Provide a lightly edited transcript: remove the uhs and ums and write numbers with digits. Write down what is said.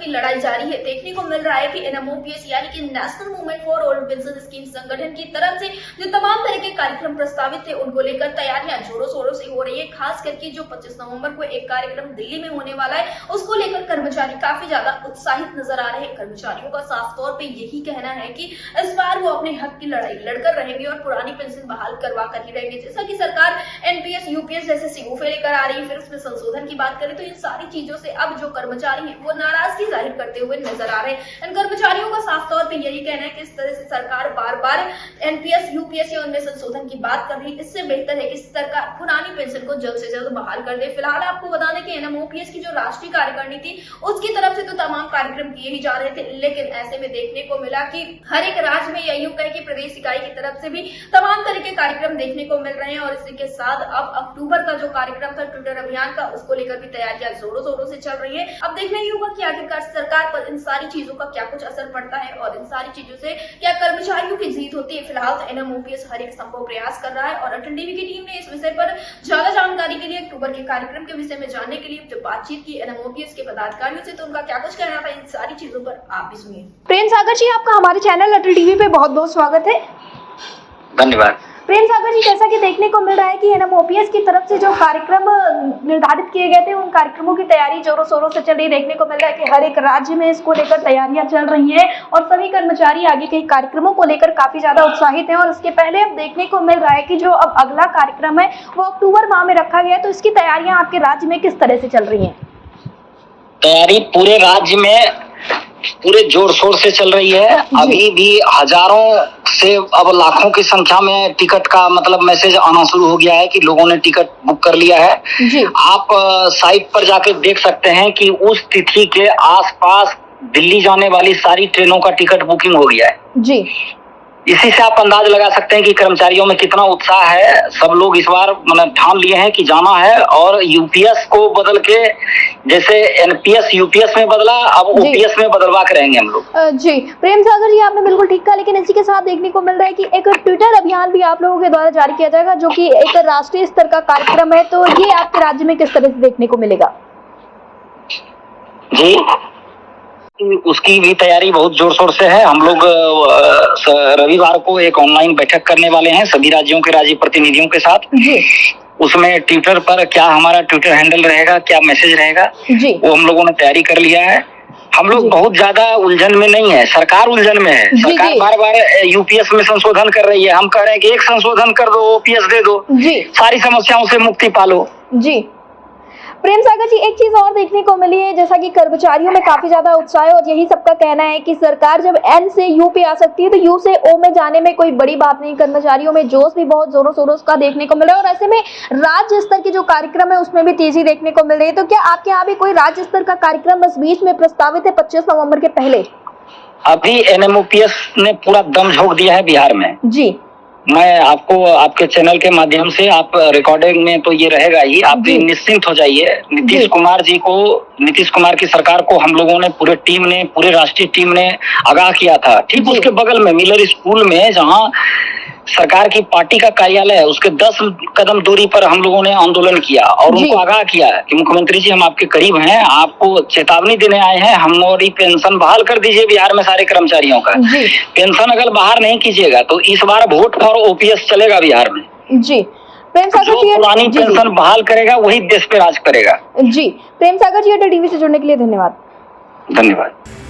की लड़ाई जारी है। देखने को मिल रहा है कि एनएमओपीएस यानी कि national movement for old pension scheme संगठन की तरफ से जो तमाम तरह के कार्यक्रम प्रस्तावित थे उनको लेकर तैयारियां जोरों शोरों से हो रही है। खास करके जो 25 नवंबर को एक कार्यक्रम दिल्ली में होने वाला है उसको लेकर कर्मचारी काफी ज्यादा उत्साहित नजर आ रहे हैं। कर्मचारियों का साफ तौर पे यही कहना है कि इस बार वो अपने हक की लड़ाई लड़कर रहेंगे और पुरानी पेंशन बहाल करवा कर ही रहेंगे। जैसा कि सरकार एनपीएस यूपीएस जैसे सीओफे लेकर आ रही है, फिर उसमें संशोधन की बात करें तो इन सारी चीजों से अब जो कर्मचारी हैं वो नाराजगी जाहिर करते हुए नजर आ रहे हैं। इन कर्मचारियों का साफ तौर पे यही कहना है कि इस तरह से सरकार बार बार एनपीएस यूपीएस या उनमें संशोधन की बात कर रही है। इससे बेहतर है कि सरकार पुरानी पेंशन को जल्द से जल्द बहाल कर दे। फिलहाल आपको बता दें कि एनएमओपीएस की जो राष्ट्रीय कार्यकारिणी थी उसकी तरफ से तो तमाम कार्यक्रम किए ही जा रहे थे, लेकिन ऐसे में देखने को मिला कि हर एक राज्य में या यूं कहे कि प्रदेश इकाई की तरफ से भी तमाम तरह के कार्यक्रम देखने को मिल रहे हैं। और इसी के साथ अब अक्टूबर का जो कार्यक्रम था ट्विटर अभियान का उसको लेकर भी तैयारियां जोरों शोरों से चल रही है। अब देखना ही होगा कि आखिरकार सरकार पर इन सारी चीजों का क्या कुछ असर पड़ता है और इन सारी चीजों से क्या कर्मचारियों की जीत होती है। फिलहाल तो एनएमओपीएस हर एक संभव प्रयास कर रहा है और अटल टीवी की टीम ने इस विषय पर ज्यादा जानकारी के लिए अक्टूबर के कार्यक्रम के विषय में जानने के लिए जो बातचीत की एनएमओपीएस के पदाधिकारियों से, तो उनका क्या कुछ कहना था इन सारी चीजों पर आप भी सुनिए। प्रेम सागर जी, आपका हमारे चैनल अटल टीवी पे बहुत बहुत स्वागत है। धन्यवाद। प्रेम सागर जी, जैसा कि देखने को मिल रहा है कि एनएमओपीएस की तरफ से जो कार्यक्रम निर्धारित किए गए थे उन कार्यक्रमों की तैयारी जोरों शोरों से चल रही है। देखने को मिल रहा है कि हर एक राज्य में इसको लेकर तैयारियां चल रही हैं और सभी कर्मचारी आगे के कार्यक्रमों को लेकर काफी ज्यादा उत्साहित हैं। और इसके पहले अब देखने को मिल रहा है कि जो अब अगला कार्यक्रम है वो अक्टूबर माह में रखा गया है, तो इसकी तैयारियां आपके राज्य में किस तरह से चल रही है? तैयारी पूरे राज्य में पूरे जोर शोर से चल रही है। अभी भी हजारों से अब लाखों की संख्या में टिकट का मतलब मैसेज आना शुरू हो गया है कि लोगों ने टिकट बुक कर लिया है जी। आप साइट पर जाके देख सकते हैं कि उस तिथि के आसपास दिल्ली जाने वाली सारी ट्रेनों का टिकट बुकिंग हो गया है जी। इसी से आप अंदाज लगा सकते हैं कि कर्मचारियों में कितना उत्साह है। सब लोग इस बार मतलब ठान लिए हैं कि जाना है और यूपीएस को बदल के जैसे एनपीएस यूपीएस में बदला, अब ओपीएस में बदलवा के रहेंगे हम लोग। जी प्रेम सागर जी, आपने बिल्कुल ठीक कहा, लेकिन इसी के साथ देखने को मिल रहा है कि एक ट्विटर अभियान भी आप लोगों के द्वारा जारी किया जाएगा जो कि एक राष्ट्रीय स्तर का कार्यक्रम है, तो ये आपके राज्य में किस तरह से देखने को मिलेगा? जी, उसकी भी तैयारी बहुत जोर शोर से है। हम लोग रविवार को एक ऑनलाइन बैठक करने वाले हैं सभी राज्यों के राज्य प्रतिनिधियों के साथ। उसमें ट्विटर पर क्या हमारा ट्विटर हैंडल रहेगा, क्या मैसेज रहेगा, वो हम लोगों ने तैयारी कर लिया है। हम लोग बहुत ज्यादा उलझन में नहीं है, सरकार उलझन में है। सरकार बार बार यूपीएस में संशोधन कर रही है। हम कह रहे हैं कि एक संशोधन कर दो, ओपीएस दे दो, सारी समस्याओं से मुक्ति पालो। जी प्रेम सागर जी, एक चीज और देखने को मिली है, जैसा कि कर्मचारियों में काफी ज्यादा उत्साह है और यही सबका कहना है कि सरकार जब एन से यू पे आ सकती है तो यू से ओ में जाने में कोई बड़ी बात नहीं। कर्मचारियों में जोश भी बहुत जोरों शोरों का देखने को मिला है और ऐसे में राज्य स्तर के जो कार्यक्रम है उसमें भी तेजी देखने को मिल रही है। तो क्या आपके यहाँ भी कोई राज्य स्तर का कार्यक्रम इस बीच में प्रस्तावित है 25 नवम्बर के पहले? अभी एनएमओपीएस ने पूरा दम झोंक दिया है बिहार में। जी, मैं आपको आपके चैनल के माध्यम से, आप रिकॉर्डिंग में तो ये रहेगा ही, आप निश्चिंत हो जाइए। नीतीश कुमार की सरकार को हम लोगों ने पूरे राष्ट्रीय टीम ने आगाह किया था। ठीक उसके बगल में मिलर स्कूल में जहां सरकार की पार्टी का कार्यालय है उसके 10 कदम दूरी पर हम लोगों ने आंदोलन किया और उनको आगाह किया कि मुख्यमंत्री जी हम आपके करीब हैं, आपको चेतावनी देने आए हैं, हमारी पेंशन बहाल कर दीजिए बिहार में सारे कर्मचारियों का। पेंशन अगर बहाल नहीं कीजिएगा तो इस बार वोट फॉर ओपीएस चलेगा बिहार में। जी प्रेम सागर जी, पुरानी पेंशन बहाल करेगा वही देश पे राज करेगा। जी प्रेम सागर जी, अटल टीवी से जुड़ने के लिए धन्यवाद। धन्यवाद।